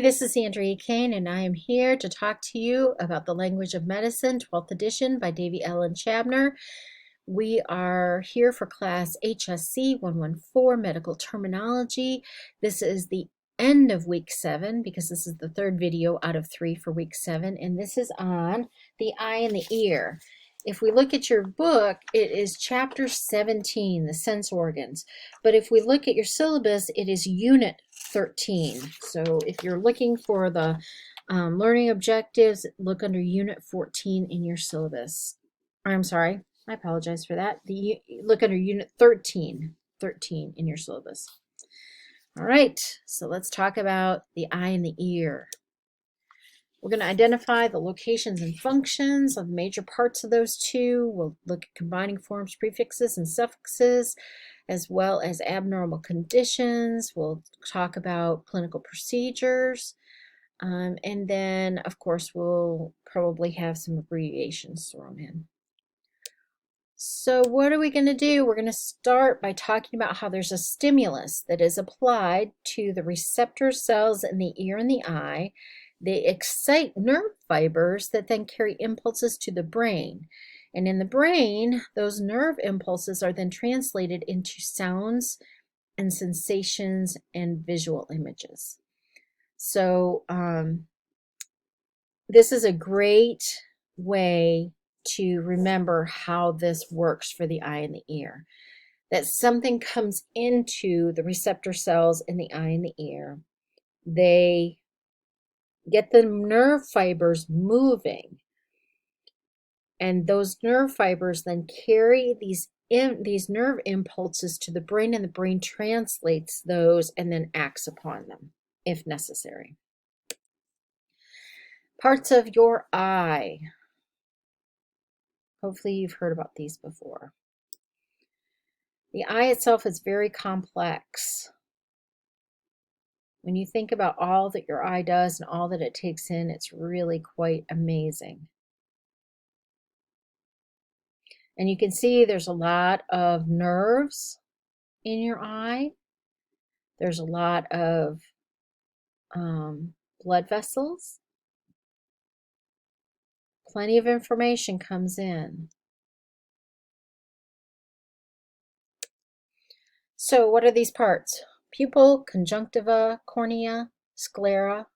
This is Andrea Kane, and I am here to talk to you about The Language of Medicine, 12th edition by Davie Ellen Chabner. We are here for class HSC 114, Medical Terminology. This is the end of week 7 because this is the third video out of 3 for week 7, and this is on the eye and the ear. If we look at your book, it is chapter 17, the sense organs. But if we look at your syllabus, it is unit 13. So if you're looking for the learning objectives, look under unit 14 in your syllabus. I'm sorry, I apologize for that. Look under unit 13 in your syllabus. All right, so let's talk about the eye and the ear. We're going to identify the locations and functions of the major parts of those two. We'll look at combining forms, prefixes, and suffixes, as well as abnormal conditions. We'll talk about clinical procedures. And then, of course, we'll probably have some abbreviations thrown in. So what are we going to do? We're going to start by talking about how there's a stimulus that is applied to the receptor cells in the ear and the eye. They excite nerve fibers that then carry impulses to the brain. And in the brain, those nerve impulses are then translated into sounds and sensations and visual images. So this is a great way to remember how this works for the eye and the ear. That something comes into the receptor cells in the eye and the ear. They get the nerve fibers moving, and those nerve fibers then carry these nerve impulses to the brain, and the brain translates those and then acts upon them if necessary. Parts of your eye. Hopefully you've heard about these before. The eye itself is very complex. When you think about all that your eye does and all that it takes in, it's really quite amazing. And you can see there's a lot of nerves in your eye. There's a lot of blood vessels. Plenty of information comes in. So what are these parts? Pupil, conjunctiva, cornea, sclera,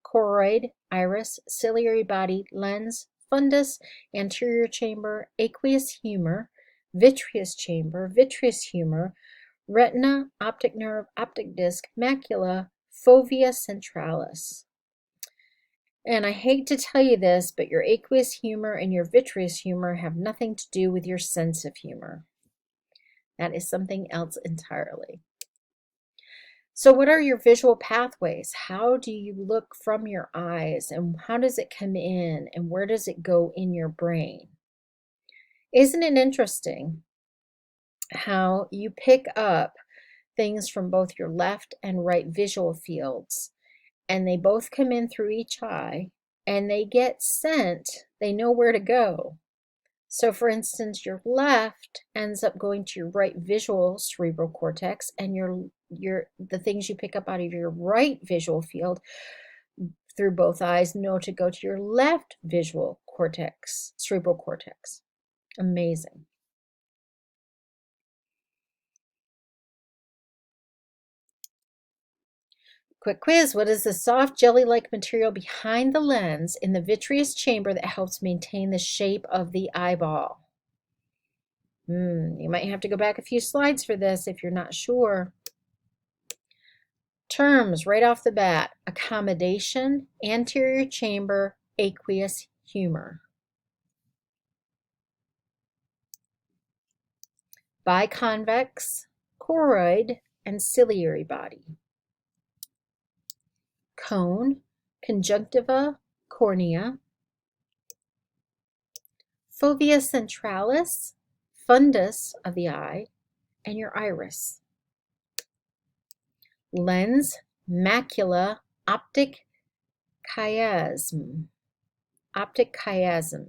choroid, iris, ciliary body, lens, fundus, anterior chamber, aqueous humor, vitreous chamber, vitreous humor, retina, optic nerve, optic disc, macula, fovea centralis. And I hate to tell you this, but your aqueous humor and your vitreous humor have nothing to do with your sense of humor. That is something else entirely. So what are your visual pathways? How do you look from your eyes, and how does it come in, and where does it go in your brain? Isn't it interesting how you pick up things from both your left and right visual fields, and they both come in through each eye, and they get sent, they know where to go. So for instance, your left ends up going to your right visual cerebral cortex, and the things you pick up out of your right visual field through both eyes know to go to your left visual cortex, cerebral cortex. Amazing. Quick quiz. What is the soft jelly-like material behind the lens in the vitreous chamber that helps maintain the shape of the eyeball? You might have to go back a few slides for this if you're not sure. Terms right off the bat: accommodation, anterior chamber, aqueous humor. Biconvex, choroid, and ciliary body. Cone, conjunctiva, cornea. Fovea centralis, fundus of the eye, and your iris. Lens, macula, optic chiasm. Optic chiasm.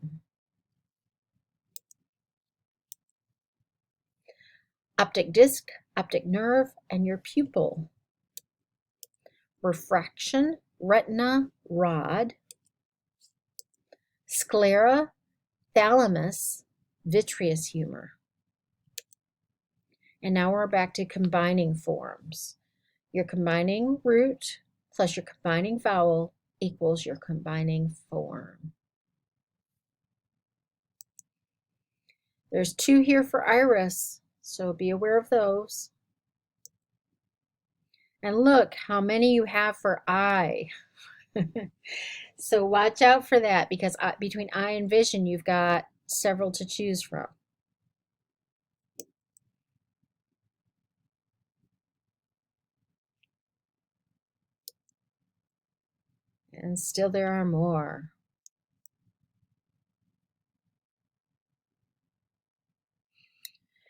Optic disc, optic nerve, and your pupil. Refraction, retina, rod, sclera, thalamus, vitreous humor. And now we're back to combining forms. Your combining root plus your combining vowel equals your combining form. There's 2 here for iris, so be aware of those. And look how many you have for eye. So watch out for that, because between eye and vision, you've got several to choose from. And still there are more.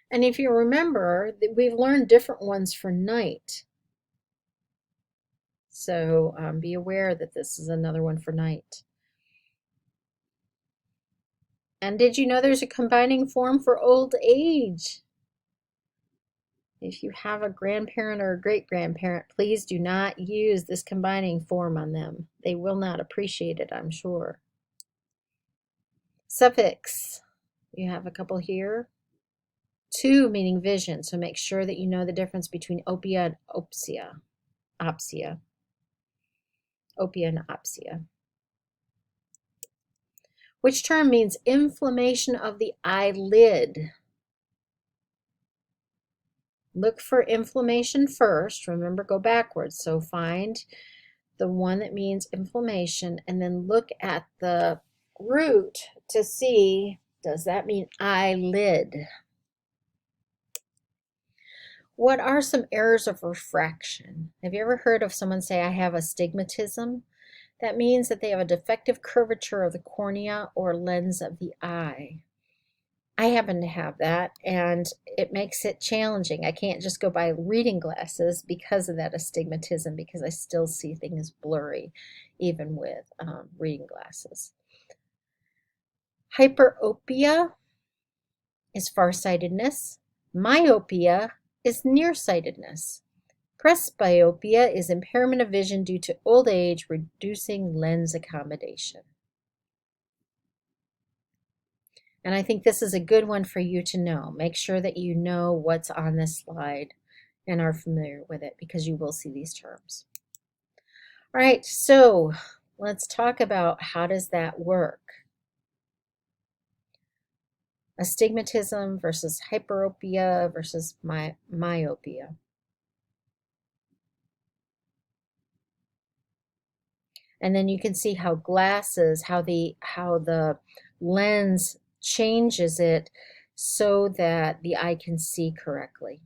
And if you remember, we've learned different ones for night. So be aware that this is another one for night. And did you know there's a combining form for old age? If you have a grandparent or a great-grandparent, please do not use this combining form on them. They will not appreciate it, I'm sure. Suffix. You have a couple here. 2 meaning vision, so make sure that you know the difference between opia and opsia. Opsia. Opia and opsia. Which term means inflammation of the eyelid? Look for inflammation first. Remember, go backwards. So find the one that means inflammation and then look at the root to see, does that mean eyelid? What are some errors of refraction? Have you ever heard of someone say, I have astigmatism? That means that they have a defective curvature of the cornea or lens of the eye. I happen to have that, and it makes it challenging. I can't just go by reading glasses because of that astigmatism, because I still see things blurry, even with reading glasses. Hyperopia is farsightedness. Myopia is nearsightedness. Presbyopia is impairment of vision due to old age, reducing lens accommodation. And I think this is a good one for you to know. Make sure that you know what's on this slide and are familiar with it, because you will see these terms. All right, so let's talk about how does that work. Astigmatism versus hyperopia versus myopia. And then you can see how glasses, how the lens changes it so that the eye can see correctly.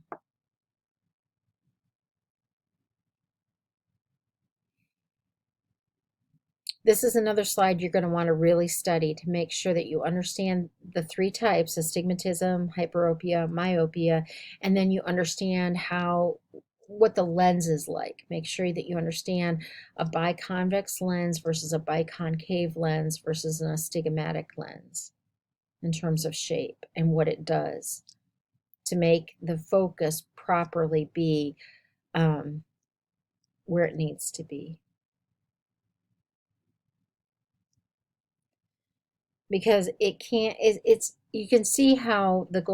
This is another slide you're going to want to really study to make sure that you understand the 3 types: astigmatism, hyperopia, myopia, and then you understand what the lens is like. Make sure that you understand a biconvex lens versus a biconcave lens versus an astigmatic lens in terms of shape and what it does to make the focus properly be where it needs to be. Because it can't, you can see how the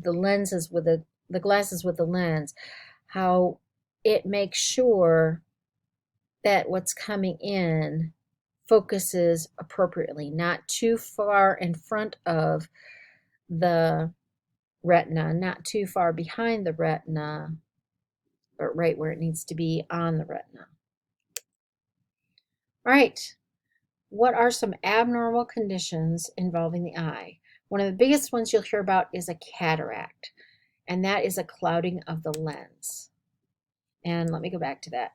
lenses with the glasses with the lens, how it makes sure that what's coming in focuses appropriately, not too far in front of the retina, not too far behind the retina, but right where it needs to be on the retina. All right. What are some abnormal conditions involving the eye? One of the biggest ones you'll hear about is a cataract, and that is a clouding of the lens. And let me go back to that.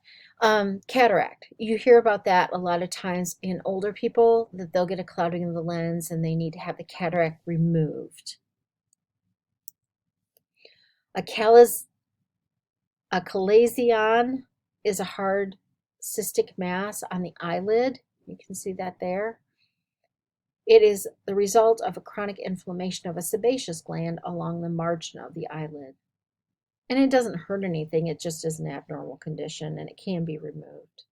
Cataract, you hear about that a lot of times in older people, that they'll get a clouding of the lens and they need to have the cataract removed. A chalazion is a hard cystic mass on the eyelid. You can see that there. It is the result of a chronic inflammation of a sebaceous gland along the margin of the eyelid. And it doesn't hurt anything, it just is an abnormal condition and it can be removed.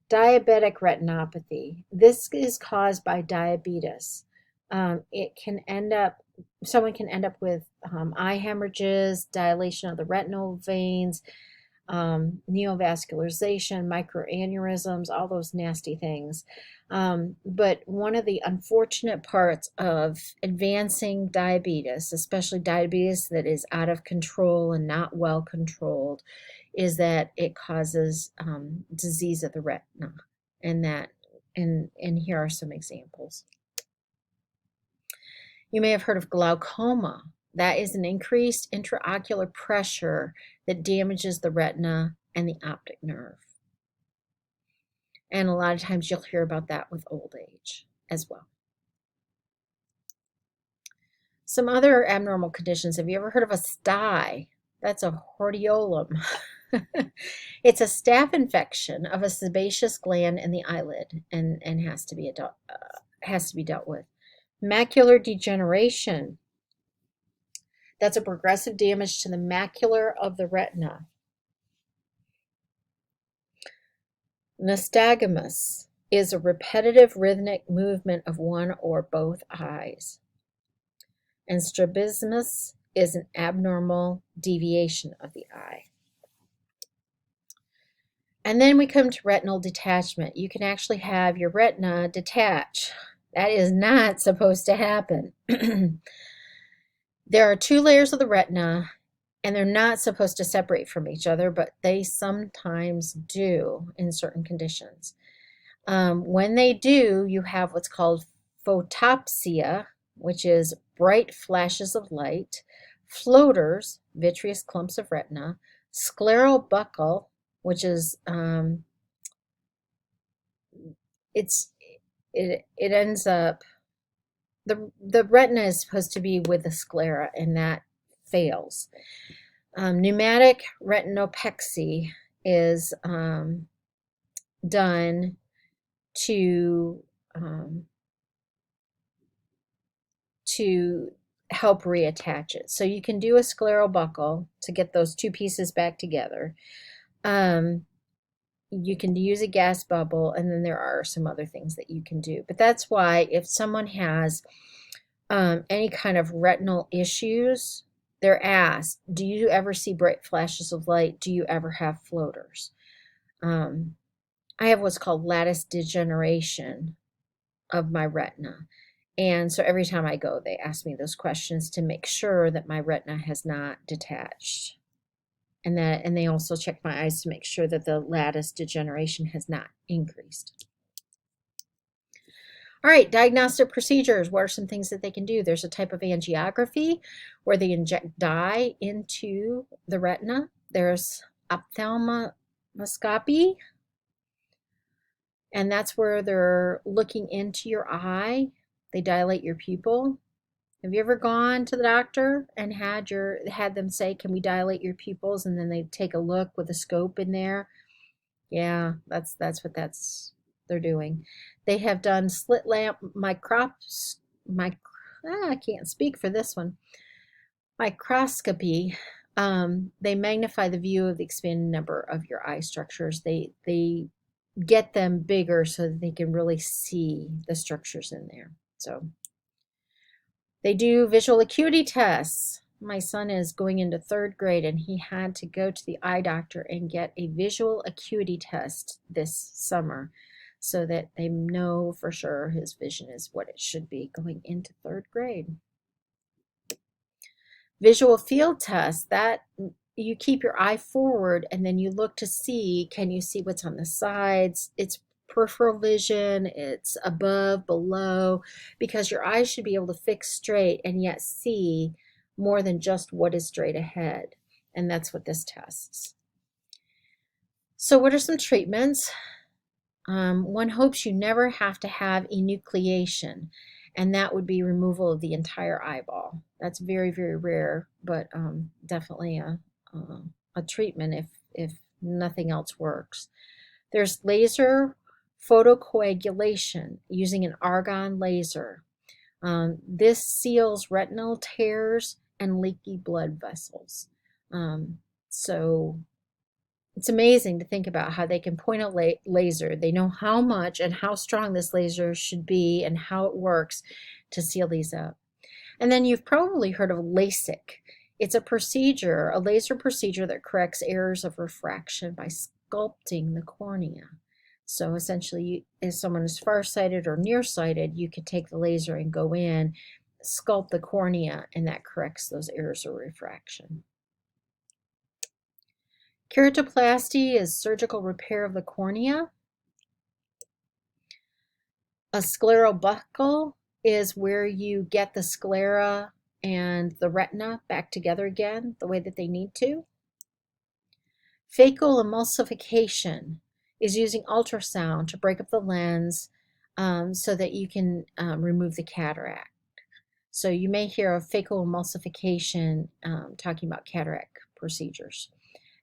Diabetic retinopathy. This is caused by diabetes. It can end up, someone can end up with eye hemorrhages, dilation of the retinal veins, neovascularization, microaneurysms, all those nasty things. But one of the unfortunate parts of advancing diabetes, especially diabetes that is out of control and not well controlled, is that it causes disease of the retina. And that, and here are some examples. You may have heard of glaucoma. That is an increased intraocular pressure that damages the retina and the optic nerve. And a lot of times you'll hear about that with old age as well. Some other abnormal conditions. Have you ever heard of a stye? That's a hordeolum. It's a staph infection of a sebaceous gland in the eyelid and has to be dealt with. Macular degeneration. That's a progressive damage to the macula of the retina. Nystagmus is a repetitive rhythmic movement of one or both eyes. And strabismus is an abnormal deviation of the eye. And then we come to retinal detachment. You can actually have your retina detach. That is not supposed to happen. There are two layers of the retina, and they're not supposed to separate from each other, but they sometimes do in certain conditions. When they do, you have what's called photopsia, which is bright flashes of light, floaters, vitreous clumps of retina, scleral buckle, which is it ends up, the retina is supposed to be with the sclera, and that fails. Pneumatic retinopexy is done to help reattach it. So you can do a scleral buckle to get those two pieces back together. You can use a gas bubble, and then there are some other things that you can do. But that's why if someone has any kind of retinal issues, they're asked, do you ever see bright flashes of light? Do you ever have floaters? I have what's called lattice degeneration of my retina. And so every time I go, they ask me those questions to make sure that my retina has not detached. And they also check my eyes to make sure that the lattice degeneration has not increased. All right, diagnostic procedures. What are some things that they can do? There's a type of angiography where they inject dye into the retina. There's ophthalmoscopy, and that's where they're looking into your eye. They dilate your pupil. Have you ever gone to the doctor and had them say, "Can we dilate your pupils?" And then they take a look with a scope in there? Yeah, that's what they're doing. They have done slit lamp I can't speak for this one. Microscopy. They magnify the view of the expanded number of your eye structures. They get them bigger so that they can really see the structures in there. So they do visual acuity tests. My son is going into 3rd grade, and he had to go to the eye doctor and get a visual acuity test this summer so that they know for sure his vision is what it should be going into 3rd grade. Visual field test, that you keep your eye forward and then you look to see, can you see what's on the sides? It's peripheral vision, it's above, below, because your eyes should be able to fix straight and yet see more than just what is straight ahead. And that's what this tests. So what are some treatments? One hopes you never have to have enucleation, and that would be removal of the entire eyeball. That's very, very rare, but definitely a treatment if nothing else works. There's laser photocoagulation using an argon laser. This seals retinal tears and leaky blood vessels. So It's amazing to think about how they can point a laser. They know how much and how strong this laser should be and how it works to seal these up. And then you've probably heard of LASIK. It's a procedure, a laser procedure that corrects errors of refraction by sculpting the cornea. So essentially, if someone is farsighted or nearsighted, you could take the laser and go in, sculpt the cornea, and that corrects those errors of refraction. Keratoplasty is surgical repair of the cornea. A sclerobuckle is where you get the sclera and the retina back together again the way that they need to. Phaco emulsification is using ultrasound to break up the lens so that you can remove the cataract. So you may hear of phaco emulsification talking about cataract procedures.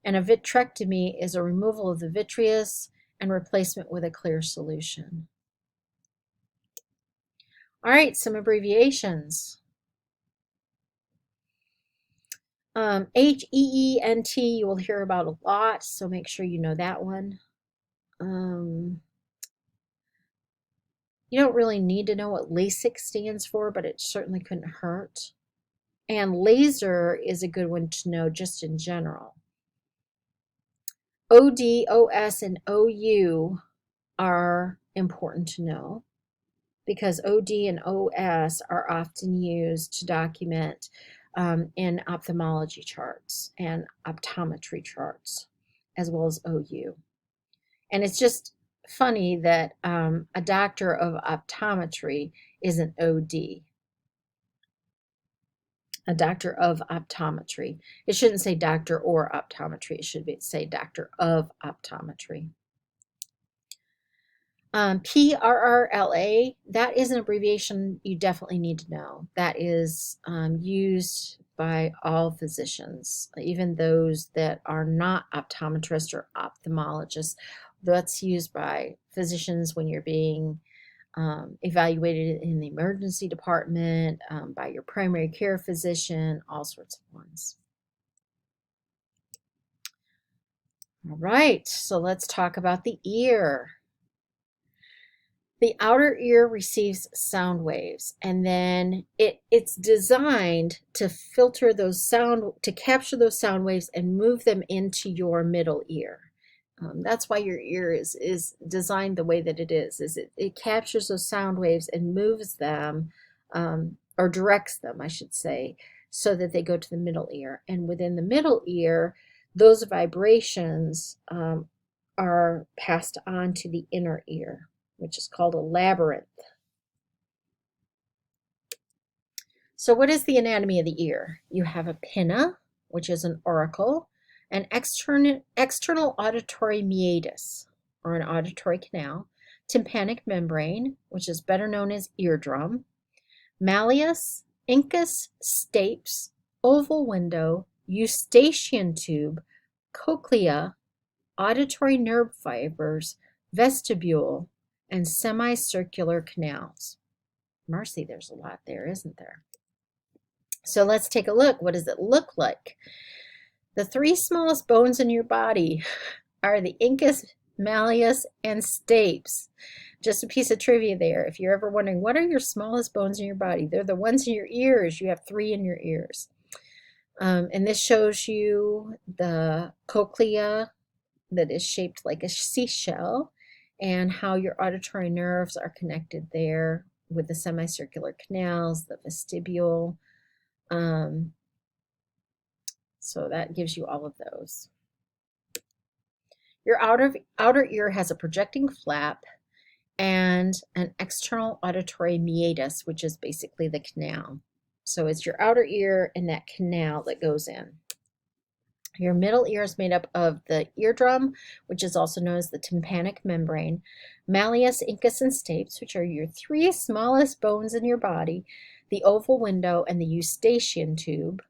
And a vitrectomy is a removal of the vitreous and replacement with a clear solution. All right, some abbreviations. HEENT you will hear about a lot, so make sure you know that one. You don't really need to know what LASIK stands for, but it certainly couldn't hurt. And laser is a good one to know just in general. OD, OS, and OU are important to know because OD and OS are often used to document in ophthalmology charts and optometry charts, as well as OU. And it's just funny that a doctor of optometry is an OD. A doctor of optometry. It shouldn't say doctor or optometry. It should say doctor of optometry. PRRLA, that is an abbreviation you definitely need to know. That is used by all physicians, even those that are not optometrists or ophthalmologists. That's used by physicians when you're being evaluated in the emergency department, by your primary care physician, all sorts of ones. All right, so let's talk about the ear. The outer ear receives sound waves, and then it's designed to filter those to capture those sound waves and move them into your middle ear. That's why your ear is designed the way that it is it captures those sound waves and moves them, or directs them, I should say, so that they go to the middle ear. And within the middle ear, those vibrations are passed on to the inner ear, which is called a labyrinth. So what is the anatomy of the ear? You have a pinna, which is an auricle, an external auditory meatus, or an auditory canal, tympanic membrane, which is better known as eardrum, malleus, incus, stapes, oval window, eustachian tube, cochlea, auditory nerve fibers, vestibule, and semicircular canals. Mercy, there's a lot there, isn't there? So let's take a look. What does it look like? The three smallest bones in your body are the incus, malleus, and stapes. Just a piece of trivia there. If you're ever wondering, what are your smallest bones in your body? They're the ones in your ears. You have three in your ears. And this shows you the cochlea that is shaped like a seashell and how your auditory nerves are connected there with the semicircular canals, the vestibule. So that gives you all of those. Your outer ear has a projecting flap and an external auditory meatus, which is basically the canal. So it's your outer ear and that canal that goes in. Your middle ear is made up of the eardrum, which is also known as the tympanic membrane, malleus, incus, and stapes, which are your three smallest bones in your body, the oval window, and the eustachian tube.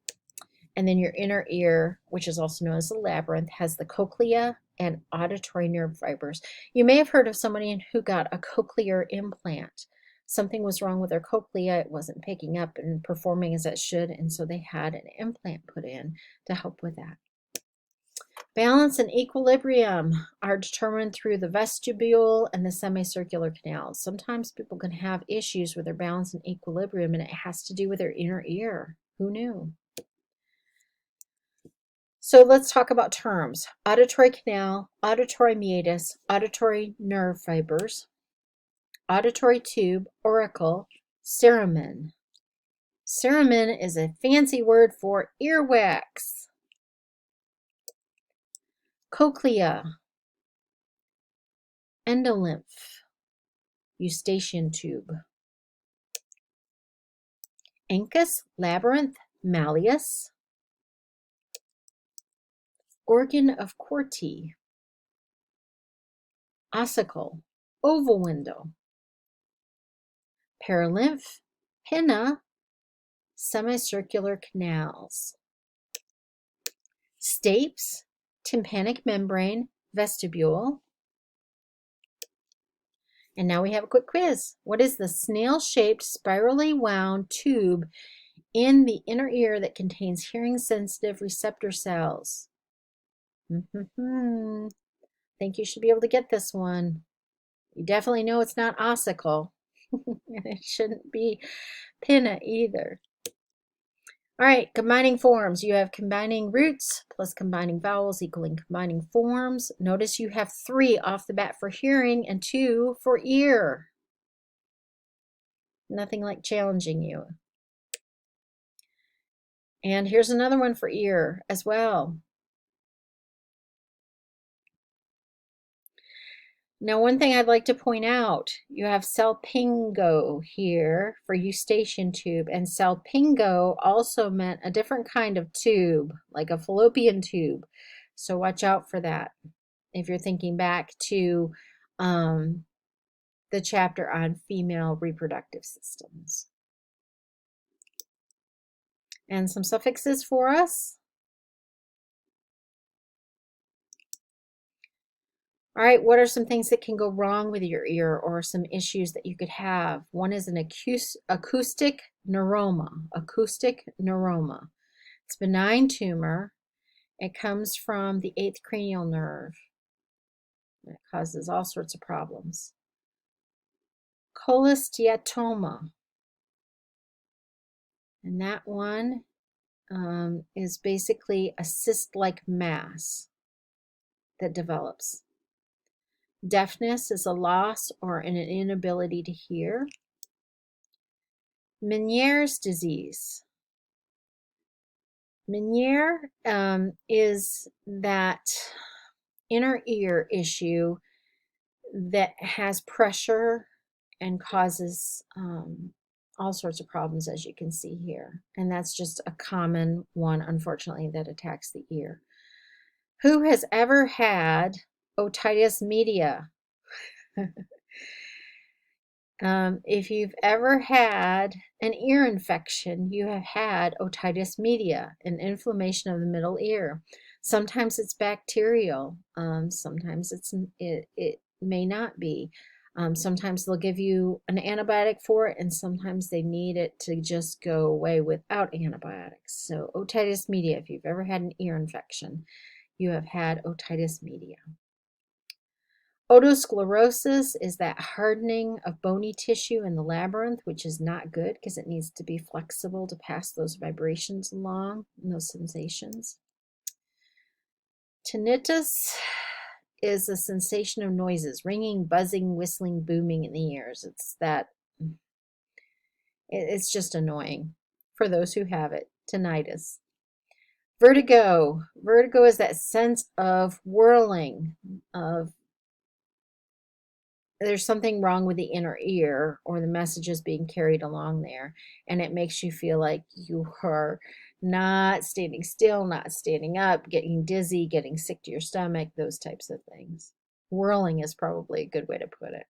And then your inner ear, which is also known as the labyrinth, has the cochlea and auditory nerve fibers. You may have heard of somebody who got a cochlear implant. Something was wrong with their cochlea. It wasn't picking up and performing as it should, and so they had an implant put in to help with that. Balance and equilibrium are determined through the vestibule and the semicircular canals. Sometimes people can have issues with their balance and equilibrium, and it has to do with their inner ear. Who knew? So let's talk about terms. Auditory canal, auditory meatus, auditory nerve fibers, auditory tube, auricle, cerumen. Cerumen is a fancy word for earwax. Cochlea, endolymph, eustachian tube. Ancus, labyrinth, malleus. Organ of Corti. Ossicle, oval window. Perilymph, pinna, semicircular canals. Stapes, tympanic membrane, vestibule. And now we have a quick quiz. What is the snail-shaped, spirally wound tube in the inner ear that contains hearing-sensitive receptor cells? I think you should be able to get this one. You definitely know it's not ossicle. And it shouldn't be pinna either. All right, combining forms. You have combining roots plus combining vowels equaling combining forms. Notice you have 3 off the bat for hearing and 2 for ear. Nothing like challenging you. And here's another one for ear as well. Now, one thing I'd like to point out, you have salpingo here for eustachian tube, and salpingo also meant a different kind of tube, like a fallopian tube. So watch out for that if you're thinking back to the chapter on female reproductive systems. And some suffixes for us. All right, what are some things that can go wrong with your ear or some issues that you could have? One is an acoustic neuroma. Acoustic neuroma. It's a benign tumor. It comes from the 8th cranial nerve. It causes all sorts of problems. Cholesteatoma. And that one is basically a cyst-like mass that develops. Deafness is a loss or an inability to hear. Meniere's disease. Meniere is that inner ear issue that has pressure and causes all sorts of problems, as you can see here. And that's just a common one, unfortunately, that attacks the ear. Who has ever had otitis media? If you've ever had an ear infection, you have had otitis media, an inflammation of the middle ear. Sometimes it's bacterial. Sometimes it may not be. Sometimes they'll give you an antibiotic for it, and sometimes they need it to just go away without antibiotics. So otitis media, if you've ever had an ear infection, you have had otitis media. Otosclerosis is that hardening of bony tissue in the labyrinth, which is not good because it needs to be flexible to pass those vibrations along and those sensations. Tinnitus is a sensation of noises, ringing, buzzing, whistling, booming in the ears. It's just annoying for those who have it. Tinnitus. Vertigo. Vertigo is that sense of whirling, of there's something wrong with the inner ear or the message is being carried along there, and it makes you feel like you are not standing still, not standing up, getting dizzy, getting sick to your stomach, those types of things. Whirling is probably a good way to put it.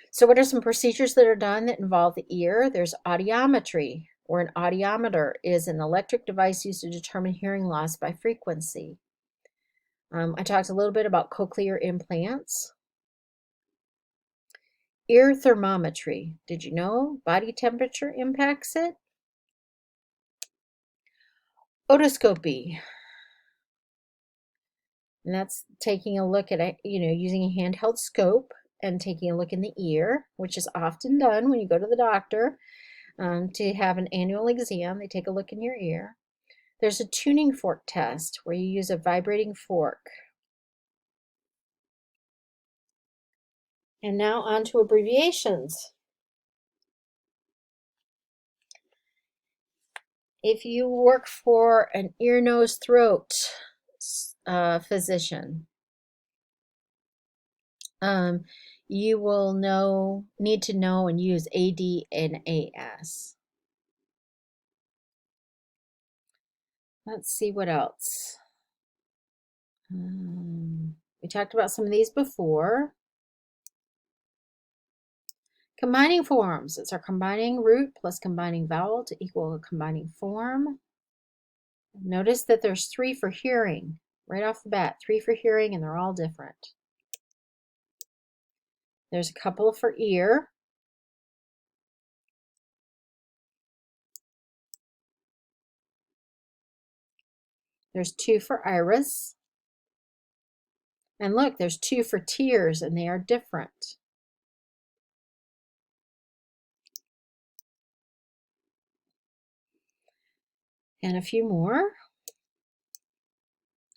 So what are some procedures that are done that involve the ear? There's audiometry, or an audiometer is an electric device used to determine hearing loss by frequency. I talked a little bit about cochlear implants. Ear thermometry. Did you know body temperature impacts it? Otoscopy. And that's taking a look at it, using a handheld scope and taking a look in the ear, which is often done when you go to the doctor to have an annual exam. They take a look in your ear. There's a tuning fork test where you use a vibrating fork. And now on to abbreviations. If you work for an ear, nose, throat physician, you will need to know and use AD and AS. Let's see what else. We talked about some of these before. Combining forms. It's our combining root plus combining vowel to equal a combining form. Notice that there's 3 for hearing. Right off the bat, 3 for hearing, and they're all different. There's a couple for ear. There's 2 for iris. And look, there's 2 for tears, and they are different. And a few more.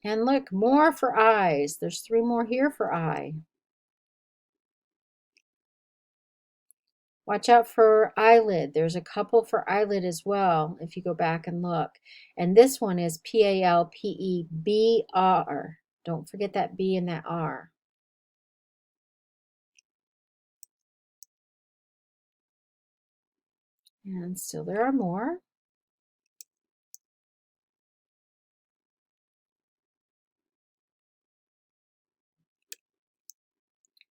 And look, more for eyes. There's 3 more here for eye. Watch out for eyelid. There's a couple for eyelid as well, if you go back and look. And this one is P-A-L-P-E-B-R. Don't forget that B and that R. And still there are more.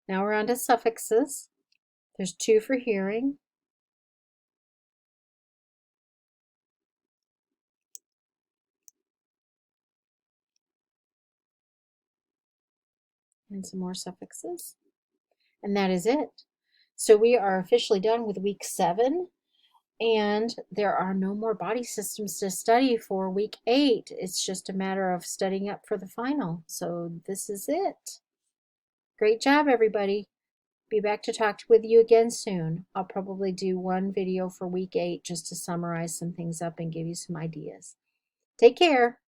Now we're on to suffixes. There's 2 for hearing. And some more suffixes. And that is it. So we are officially done with week 7. And there are no more body systems to study for week 8. It's just a matter of studying up for the final. So this is it. Great job, everybody. Be back to talk with you again soon. I'll probably do one video for week 8 just to summarize some things up and give you some ideas. Take care.